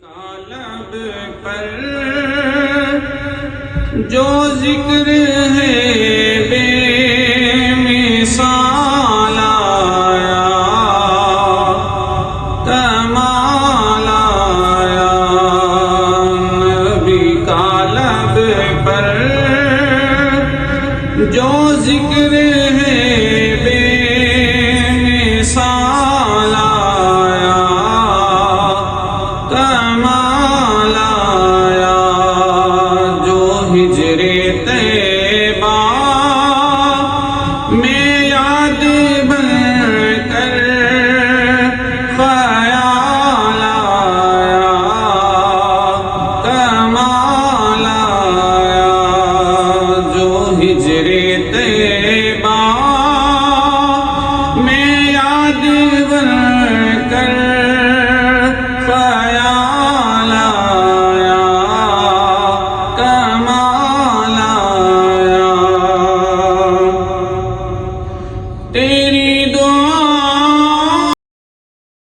کالب پر جو ذکر ہے بے مثال آیا، کمال آیا، نبی کالب پر جو ذکر ہے بے مثال آیا، کمال آیا، جو ہجر طیبہ میں یاد بن کر خیال آیا، کمال آیا، جو ہجر طیبہ میں یاد بن کر خیال آیا، کمال آیا، تیری دعا